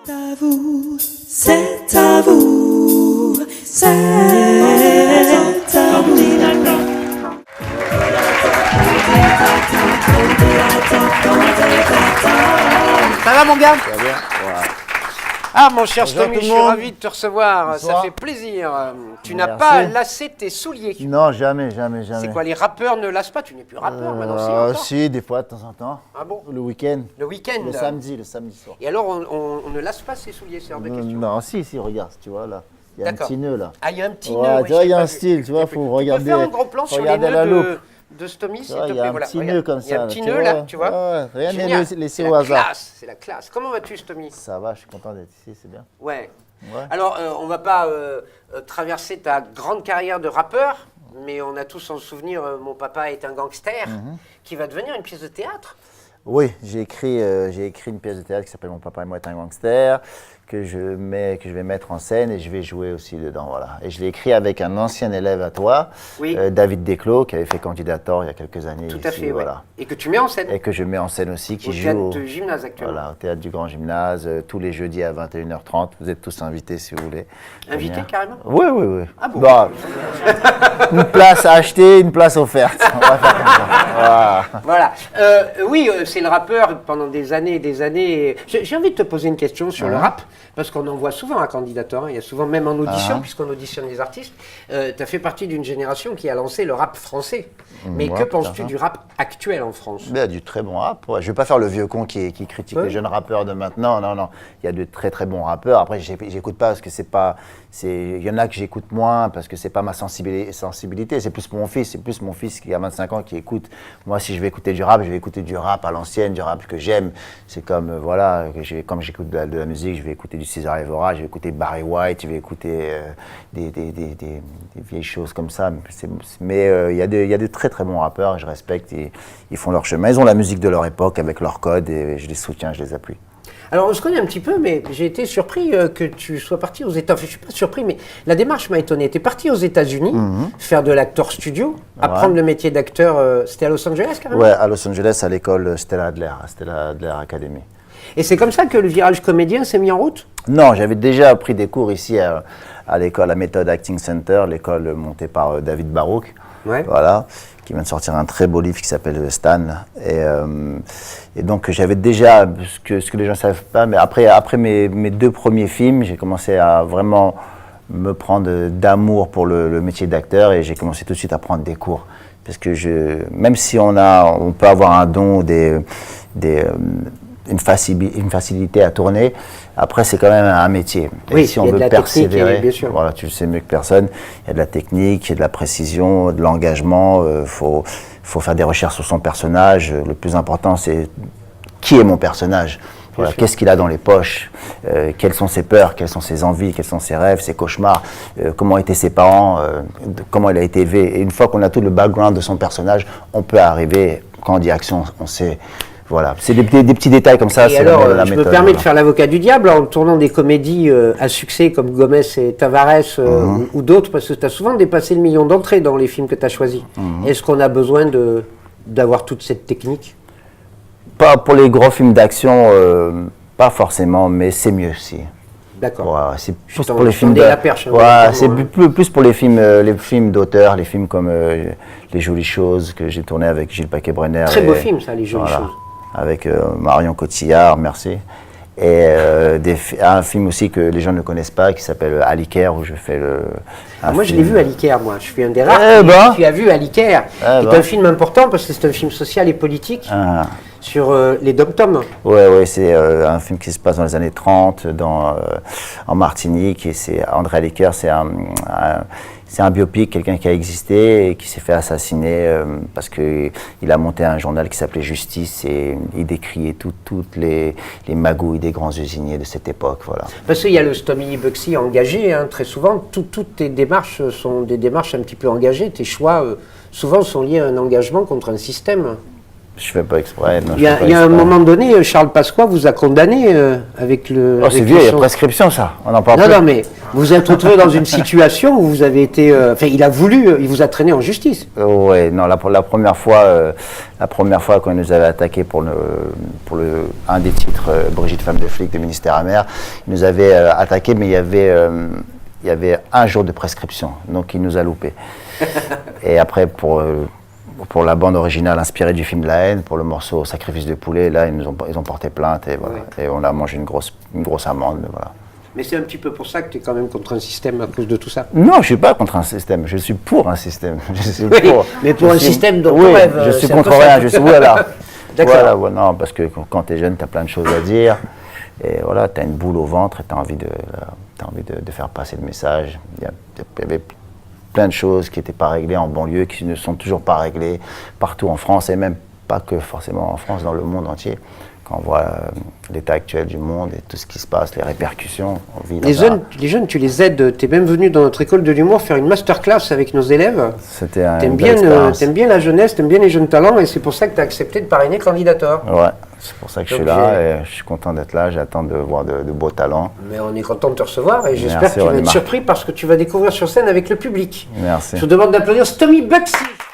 à vous, c'est à vous, c'est à vous. Ça va mon gars? Ça va bien? Voilà. Ah mon cher Bonjour Stomy, tout je le suis monde. ravi de te recevoir, Bonsoir. ça fait plaisir. Tu n'as Merci. pas lassé tes souliers. Non, jamais. C'est quoi, les rappeurs ne lassent pas? Tu n'es plus rappeur maintenant, si encore? Si, des fois, de temps en temps. Ah bon? Le week-end. Le week-end? Le samedi soir. Et alors on ne lasse pas ses souliers, c'est hors de question? Non, si, regarde, tu vois, là. Il y a un D'accord. petit nœud, là. Ah, il y a un petit Ouais, nœud. tu vois, il y a j'ai un pas vu. style, tu vois, faut regarder. Tu peux faire un gros plan sur les regarder nœuds la loupe. de Stomy, s'il Tu vois, te il y a plaît? un Voilà, petit regarde. nœud comme Il y a ça. un petit tu nœud là, tu vois? Ouais, rien Génial. n'est laissé C'est au la hasard. classe, c'est la classe. Comment vas-tu, Stomy? Ça va, je suis content d'être ici, c'est bien. Ouais. Ouais. Alors, on va pas traverser ta grande carrière de rappeur, mais on a tous en souvenir Mon papa est un gangster, qui va devenir une pièce de théâtre. Oui, j'ai écrit une pièce de théâtre qui s'appelle Mon papa et moi est un gangster, que je vais mettre en scène et je vais jouer aussi dedans, voilà. Et je l'ai écrit avec un ancien élève à toi, Oui. David Desclos, qui avait fait Candidator il y a quelques années. Tout à ici, fait, voilà. ouais. Et que tu mets en scène Et que je mets en scène aussi, qui au joue théâtre de gymnase actuellement. voilà, au théâtre du Grand Gymnase, tous les jeudis à 21h30. Vous êtes tous invités si vous voulez. Invité Venir. carrément? Oui. Ah bon? Bah, une place à acheter, une place offerte. On va faire comme ça. Voilà. Voilà. Oui, c'est le rappeur pendant des années et des années. J'ai envie de te poser une question sur le rap, parce qu'on en voit souvent à Candidator, hein. Il y a souvent même en audition, puisqu'on auditionne les artistes. Tu as fait partie d'une génération qui a lancé le rap français. Mais Ouais, que penses-tu putain. du rap actuel en France? Il y a du très bon rap. Ouais. Je ne vais pas faire le vieux con qui critique Ouais. les jeunes rappeurs de maintenant. Non. Il y a de très très bons rappeurs. Après, j'écoute pas parce que c'est pas. Il y en a que j'écoute moins parce que c'est pas ma sensibilité. C'est plus pour mon fils. C'est plus mon fils qui a 25 ans qui écoute. Moi, si je vais écouter du rap, je vais écouter du rap à l'ancienne, du rap que j'aime. C'est comme, voilà, comme j'écoute de la musique, je vais écouter du César Évora, je vais écouter Barry White, je vais écouter des vieilles choses comme ça. Mais il y a de très très bons rappeurs et je respecte. Ils font leur chemin. Ils ont la musique de leur époque avec leurs codes et je les soutiens, je les appuie. Alors, on se connaît un petit peu, mais j'ai été surpris que tu sois parti aux États-Unis. Je ne suis pas surpris, mais la démarche m'a étonné. Tu es parti aux États-Unis faire de l'acteur studio, apprendre le métier d'acteur. C'était à Los Angeles, carrément? Ouais, à Los Angeles, à l'école Stella Adler Academy. Et c'est comme ça que le virage comédien s'est mis en route? Non, j'avais déjà pris des cours ici à l'école, la Méthode Acting Center, l'école montée par David Barouk. Ouais. Voilà, qui vient de sortir un très beau livre qui s'appelle Stan. Et donc j'avais déjà, ce que les gens ne savent pas, mais après mes deux premiers films, j'ai commencé à vraiment me prendre d'amour pour le métier d'acteur et j'ai commencé tout de suite à prendre des cours. Parce que même si on peut avoir un don, une facilité à tourner, après c'est quand même un métier. Oui, et si on il y a de veut la technique, persévérer, bien sûr. voilà, tu le sais mieux que personne, il y a de la technique, il y a de la précision, de l'engagement, faut faire des recherches sur son personnage. Le plus important, c'est qui est mon personnage. Voilà, qu'est-ce qu'il a dans les poches, quelles sont ses peurs, quelles sont ses envies, quels sont ses rêves, ses cauchemars, comment étaient ses parents, comment il a été élevé. Et une fois qu'on a tout le background de son personnage, on peut arriver, quand on dit action, on sait. Voilà, c'est des petits détails comme ça. Et alors, je me permets de faire l'avocat du diable en tournant des comédies à succès comme Gomez et Tavares ou d'autres, parce que tu as souvent dépassé le million d'entrées dans les films que tu as choisis. Est-ce qu'on a besoin d'avoir toute cette technique? Pas pour les gros films d'action, pas forcément, mais c'est mieux aussi. D'accord. Ouais, c'est plus pour les films la perche. Ouais, c'est plus pour les films d'auteur, les films comme Les Jolies Choses que j'ai tourné avec Gilles Paquet-Brenner. Très beau film, ça, Les Jolies Choses. Avec Marion Cotillard, merci. Et un film aussi que les gens ne connaissent pas qui s'appelle Aliker, où je fais moi, je l'ai vu Aliker, moi. Je suis un des rares qui a vu Aliker. C'est un film important parce que c'est un film social et politique sur les dom-toms. Ouais, c'est un film qui se passe dans les années 30 en Martinique. Et c'est André Aliker, c'est un biopic, quelqu'un qui a existé et qui s'est fait assassiner parce qu'il a monté un journal qui s'appelait Justice et il décriait toutes les magouilles des grands usiniers de cette époque. Voilà. Parce qu'il y a le Stomy Bugsy engagé, hein, très souvent. Toutes tes démarches sont des démarches un petit peu engagées. Tes choix, souvent, sont liés à un engagement contre un système. Je fais pas exprès. Il y a un moment donné, Charles Pasqua vous a condamné avec le... Oh, c'est vieux, il y a prescription, ça. On en parle plus. Non, mais Vous vous êtes retrouvé dans une situation où vous avez été... Enfin, il vous a traîné en justice. Ouais, non, la première fois quand il nous avait attaqué pour un des titres, Brigitte femme de flic de ministère amer, il nous avait attaqué, mais il y avait un jour de prescription, donc il nous a loupé. Et après, pour la bande originale inspirée du film de la haine, pour le morceau Sacrifice de poulet, là, ils ont porté plainte et voilà. Oui. Et on a mangé une grosse amende, mais voilà. Mais c'est un petit peu pour ça que tu es quand même contre un système à cause de tout ça. Non, je ne suis pas contre un système, je suis pour un système. Mais pour un système dont on rêve. Je suis contre rien, voilà. D'accord. Voilà, non, parce que quand tu es jeune, tu as plein de choses à dire. Et voilà, tu as une boule au ventre et tu as envie de faire passer le message. Il y avait plein de choses qui n'étaient pas réglées en banlieue, qui ne sont toujours pas réglées partout en France, et même pas que forcément en France, dans le monde entier. Quand on voit l'état actuel du monde et tout ce qui se passe, les répercussions, on vit les jeunes, tu les aides. Tu es même venu dans notre école de l'humour faire une masterclass avec nos élèves. C'était T'aimes bien la jeunesse, t'aimes bien les jeunes talents, et c'est pour ça que tu as accepté de parrainer Candidator. Ouais, c'est pour ça que je suis là, et je suis content d'être là, j'attends de voir de beaux talents. Mais on est content de te recevoir, et j'espère que tu vas être surpris parce que tu vas découvrir sur scène avec le public. Merci. Je vous demande d'applaudir Stomy Bugsy.